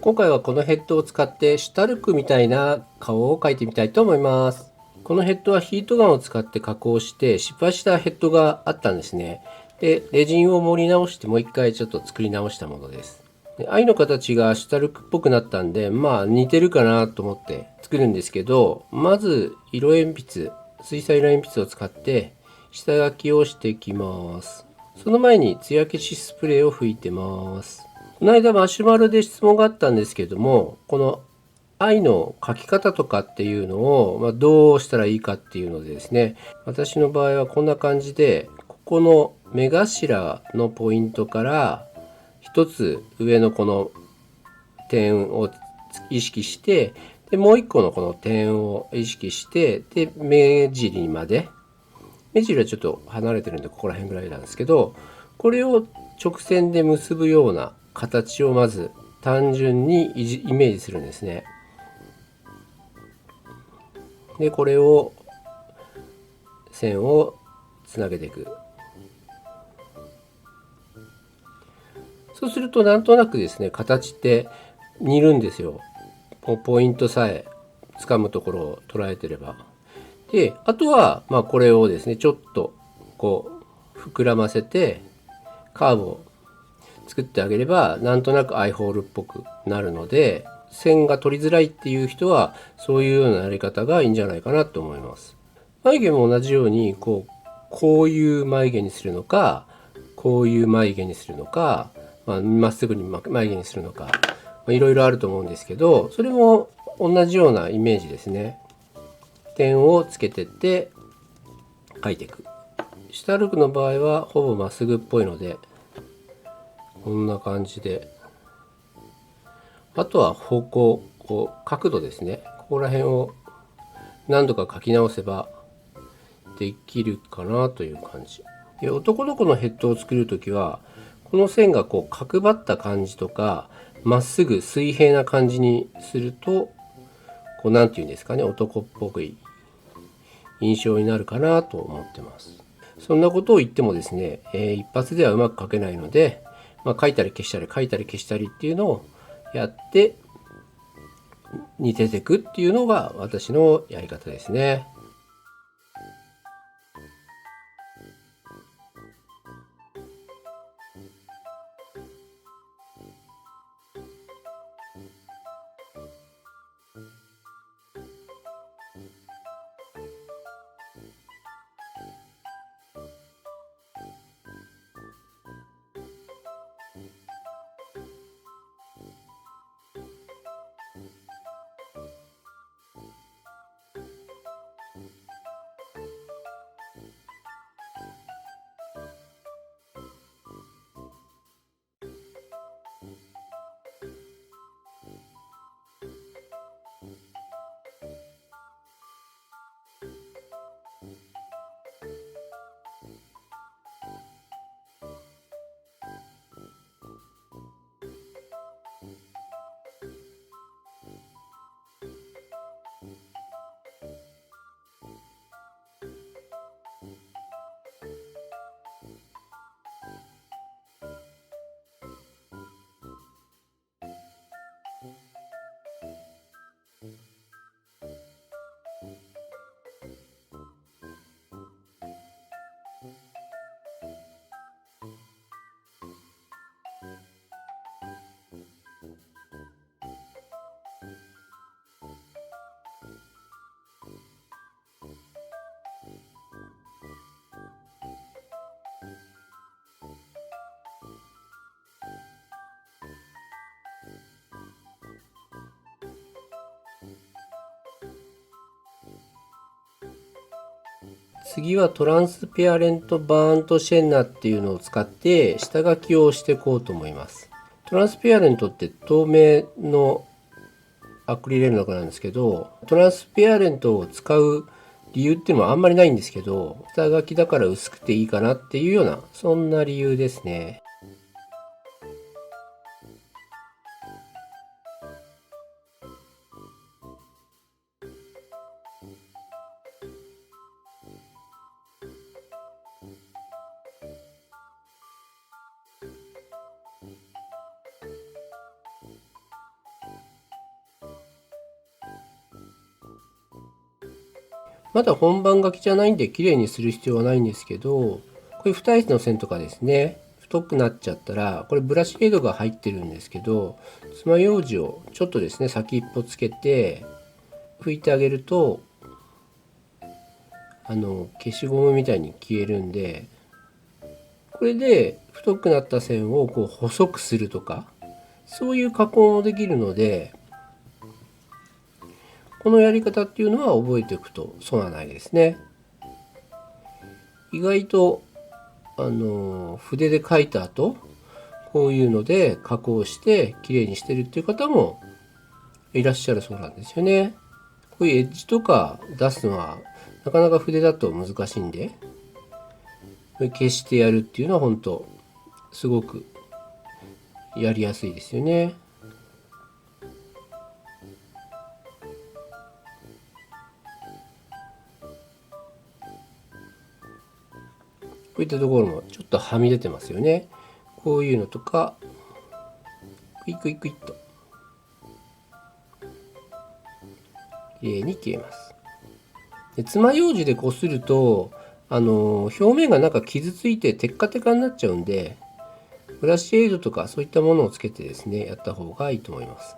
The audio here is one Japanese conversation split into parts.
今回はこのヘッドを使ってシュタルクみたいな顔を描いてみたいと思います。このヘッドはヒートガンを使って加工して失敗したヘッドがあったんですね。で、レジンを盛り直してもう一回ちょっと作り直したものです。で、愛の形がシュタルクっぽくなったんで、まあ似てるかなと思って作るんですけど、まず色鉛筆、水彩色鉛筆を使って下書きをしていきます。その前に艶消しスプレーを吹いてます。この間マシュマロで質問があったんですけども、この愛の描き方とかっていうのを、どうしたらいいかっていうのでですね、私の場合はこんな感じで、ここの目頭のポイントから一つ上のこの点を意識して、でもう一個のこの点を意識して、で目尻まで、目尻はちょっと離れてるんでここら辺ぐらいなんですけど、これを直線で結ぶような形をまず単純にイメージするんですね。でこれを線をつなげていく。そうするとなんとなくですね、形って似るんですよ。ポイントさえ掴むところを捉えてれば。であとはこれをですね、ちょっとこう膨らませてカーブを作ってあげればなんとなくアイホールっぽくなるので、線が取りづらいっていう人はそういうようなやり方がいいんじゃないかなと思います。眉毛も同じようにこういう眉毛にするのか、こういう眉毛にするのか、まっすぐに眉毛にするのか、いろいろあると思うんですけど、それも同じようなイメージですね。点をつけてって描いていく。下歩くの場合はほぼまっすぐっぽいのでこんな感じで、あとは方向、角度ですね、ここら辺を何度か書き直せばできるかなという感じで、男の子のヘッドを作るときはこの線が角張った感じとかまっすぐ水平な感じにすると、何て言うんですかね、男っぽい印象になるかなと思ってます。そんなことを言ってもですね、一発ではうまく書けないので、書いたり消したり書いたり消したりっていうのをやって似せていくっていうのが私のやり方ですね。次はトランスペアレントバーントシェンナっていうのを使って下書きをしていこうと思います。トランスペアレントって透明のアクリル絵の中なんですけど、トランスペアレントを使う理由っていうのはあんまりないんですけど、下書きだから薄くていいかなっていうような、そんな理由ですね。まだ本番書きじゃないんで綺麗にする必要はないんですけど、こういう二重の線とかですね、太くなっちゃったら、これブラシヘッドが入ってるんですけど、爪楊枝をちょっとですね、先っぽつけて拭いてあげると、消しゴムみたいに消えるんで、これで太くなった線をこう細くするとか、そういう加工もできるので、このやり方っていうのは覚えておくと損はないですね。意外と筆で描いた後、こういうので加工して綺麗にしてるっていう方もいらっしゃるそうなんですよね。こういうエッジとか出すのはなかなか筆だと難しいんで、消してやるっていうのは本当すごくやりやすいですよね。こういったところもちょっとはみ出てますよね。こういうのとかクイクイクイっと綺麗に消えます。で爪楊枝でこすると表面がなんか傷ついてテッカテカになっちゃうんで、ブラシエイドとかそういったものをつけてですねやった方がいいと思います。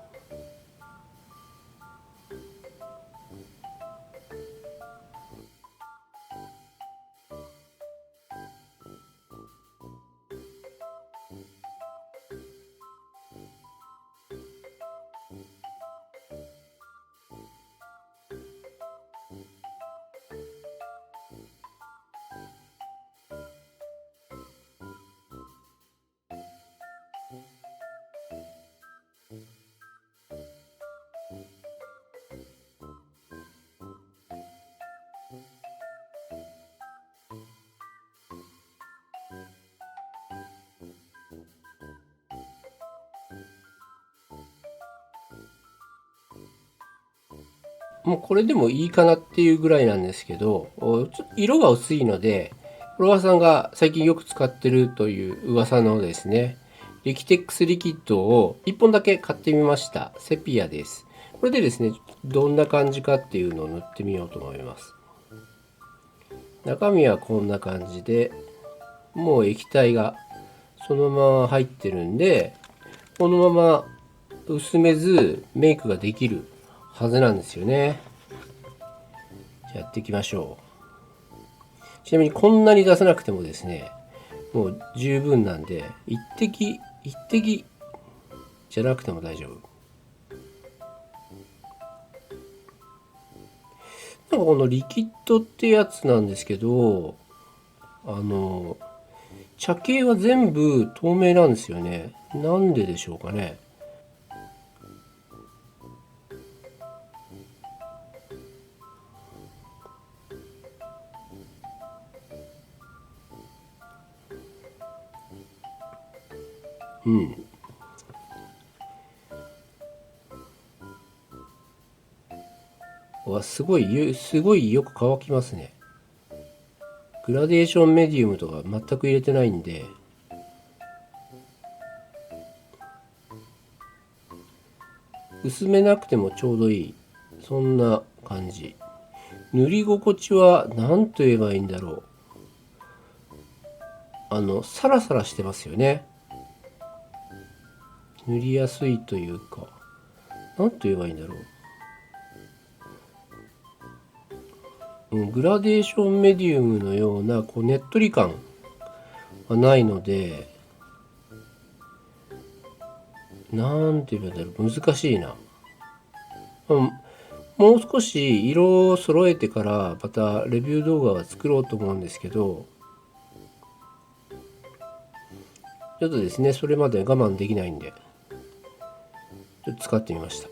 もうこれでもいいかなっていうぐらいなんですけど、色が薄いので、フォロワーさんが最近よく使ってるという噂のですね、リキテックスリキッドを1本だけ買ってみました。セピアです。これでですね、どんな感じかっていうのを塗ってみようと思います。中身はこんな感じで、もう液体がそのまま入ってるんで、このまま薄めずメイクができるはずなんですよね。じゃあやっていきましょう。ちなみにこんなに出さなくてもですね、もう十分なんで、一滴一滴じゃなくても大丈夫。なんかこのリキッドってやつなんですけど、茶系は全部透明なんですよね。なんででしょうかね。うん。すごいよく乾きますね。グラデーションメディウムとか全く入れてないんで、薄めなくてもちょうどいい。そんな感じ。塗り心地は何と言えばいいんだろう。サラサラしてますよね。塗りやすいというか、何と言えばいいんだろう。グラデーションメディウムのようなこうねっとり感はないので、なんて言えばいいんだろう。難しいな。もう少し色を揃えてからまたレビュー動画は作ろうと思うんですけど、ちょっとですね、それまで我慢できないんで、ちょっと使ってみました。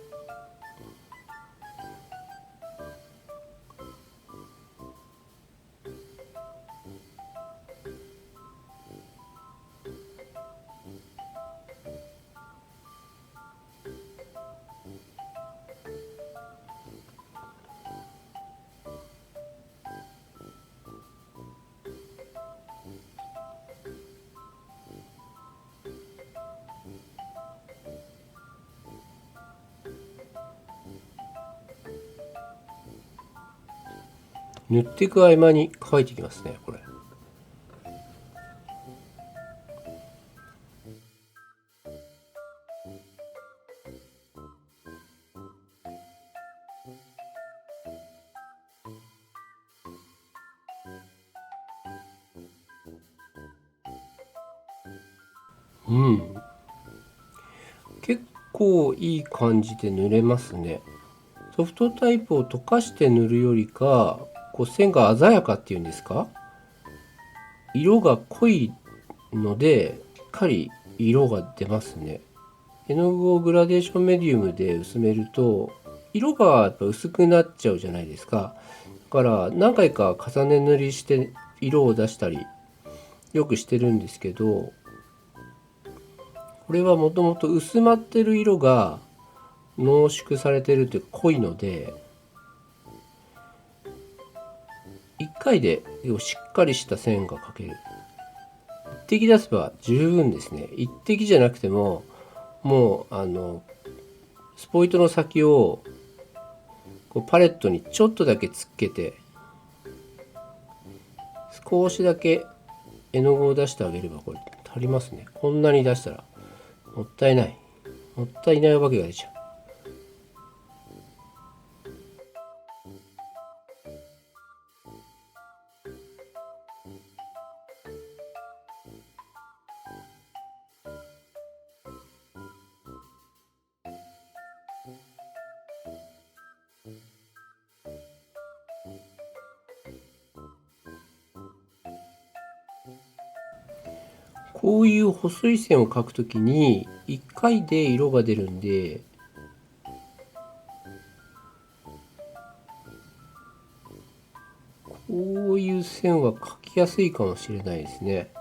塗っていく合間に乾いてきますね、これ。うん。結構いい感じで塗れますね。ソフトタイプを溶かして塗るよりか、こう線が鮮やかっていうんですか、色が濃いので、しっかり色が出ますね。絵の具をグラデーションメディウムで薄めると、色がやっぱ薄くなっちゃうじゃないですか。だから何回か重ね塗りして色を出したりよくしてるんですけど、これはもともと薄まってる色が濃縮されてるというか濃いので、1回でしっかりした線が描ける。一滴出せば十分ですね。一滴じゃなくても、もうスポイトの先をこうパレットにちょっとだけつけて、少しだけ絵の具を出してあげればこれ足りますね。こんなに出したらもったいない。もったいないわけが出ちゃう。こういう細い線を描くときに1回で色が出るんで、こういう線は描きやすいかもしれないですね。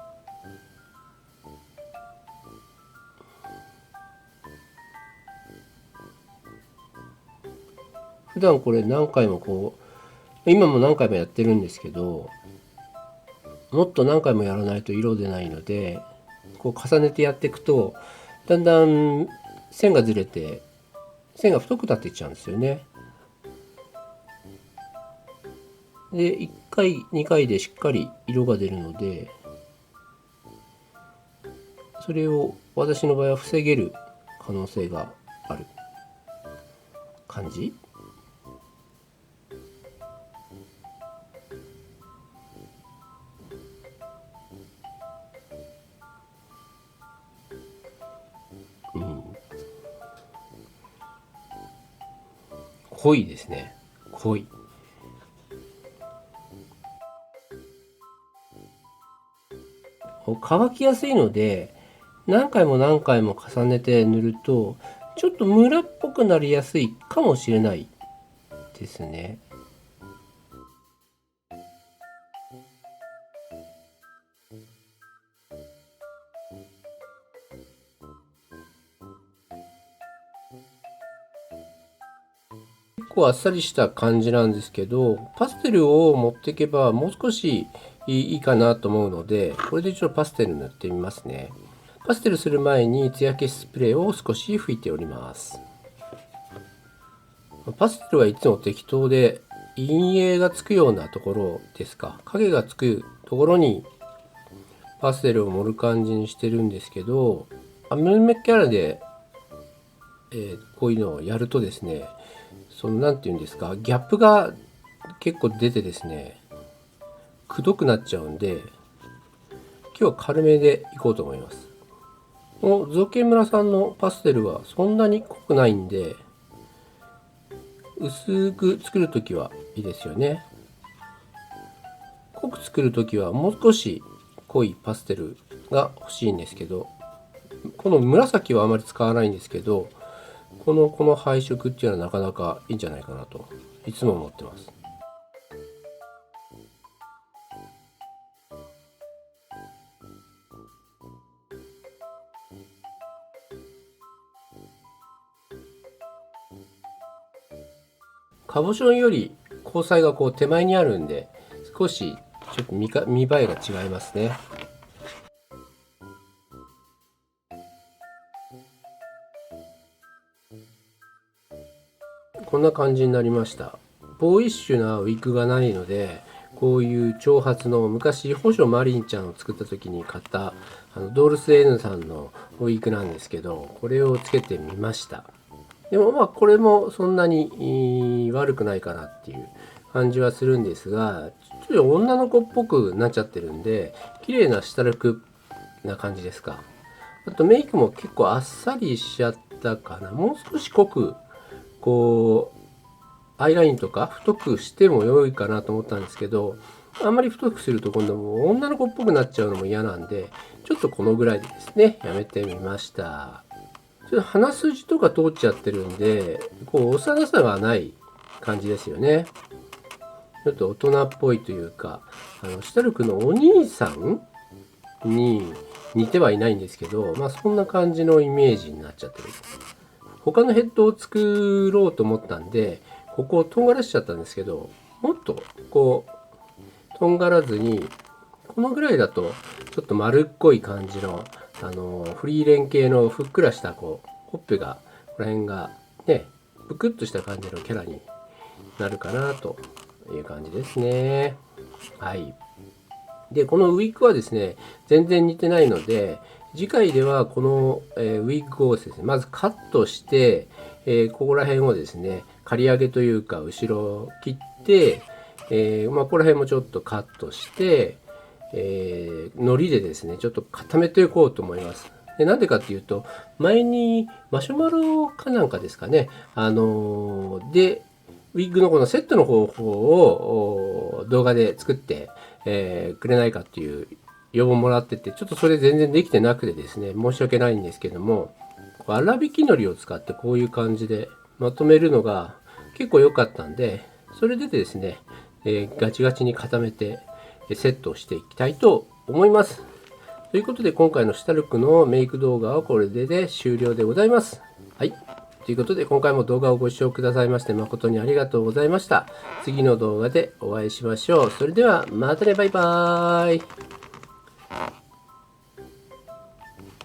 普段これ何回も今も何回もやってるんですけど、もっと何回もやらないと色出ないので、こう重ねてやっていくとだんだん線がずれて線が太くなっていっちゃうんですよね。で1回2回でしっかり色が出るので、それを私の場合は防げる可能性がある感じ。うん、濃いですね。濃い。乾きやすいので何回も何回も重ねて塗るとちょっとムラっぽくなりやすいかもしれないですね。結構あっさりした感じなんですけど、パステルを持っていけばもう少しいいかなと思うので、これで一応パステル塗ってみますね。パステルする前に艶消しスプレーを少し拭いております。パステルはいつも適当で陰影がつくようなところですか、影がつくところにパステルを盛る感じにしてるんですけど、ムーンメッキャラで、こういうのをやるとですね、何て言うんですか、ギャップが結構出てですね、くどくなっちゃうんで、今日は軽めでいこうと思います。この造形村さんのパステルはそんなに濃くないんで、薄く作るときはいいですよね。濃く作るときはもう少し濃いパステルが欲しいんですけど、この紫はあまり使わないんですけど、この配色っていうのはなかなかいいんじゃないかなといつも思ってます。カボションより交際が手前にあるんで、少しちょっと見栄えが違いますね。こんな感じになりました。ボーイッシュなウィッグがないので、こういう長髪の昔保証マリンちゃんを作った時に買ったドールス N さんのウィッグなんですけど、これをつけてみました。でもまあこれもそんなに悪くないかなっていう感じはするんですが、ちょっと女の子っぽくなっちゃってるんで、綺麗な下ルックな感じですか。あとメイクも結構あっさりしちゃったかな。もう少し濃くこうアイラインとか太くしても良いかなと思ったんですけど、あんまり太くすると今度もう女の子っぽくなっちゃうのも嫌なんで、ちょっとこのぐらいでですね、やめてみました。ちょっと鼻筋とか通っちゃってるんで、こう幼さがない感じですよね。ちょっと大人っぽいというか、シュタルクのお兄さんに似てはいないんですけど、まあそんな感じのイメージになっちゃってる。他のヘッドを作ろうと思ったんで、ここをとんがらしちゃったんですけど、もっとこうとんがらずに、このぐらいだとちょっと丸っこい感じのフリーレン系のふっくらしたこうほっぺがここら辺がねぷくっとした感じのキャラになるかなという感じですね。はい。でこのウィッグはですね全然似てないので、次回ではこの、ウィッグをですねまずカットして、ここら辺をですね刈り上げというか後ろを切って、まあ、ここら辺もちょっとカットして、海苔でですねちょっと固めていこうと思います。でなんでかっていうと、前にマシュマロかなんかですかね、でウィッグのこのセットの方法を動画で作って、くれないかっていう要望もらってて、ちょっとそれ全然できてなくてですね申し訳ないんですけども、粗挽き海苔を使ってこういう感じでまとめるのが結構良かったんで、それでですね、ガチガチに固めてセットをしていきたいと思います。ということで今回のシュタルクのメイク動画はこれで終了でございます。はい。ということで今回も動画をご視聴くださいまして誠にありがとうございました。次の動画でお会いしましょう。それではまたね、バイバーイ。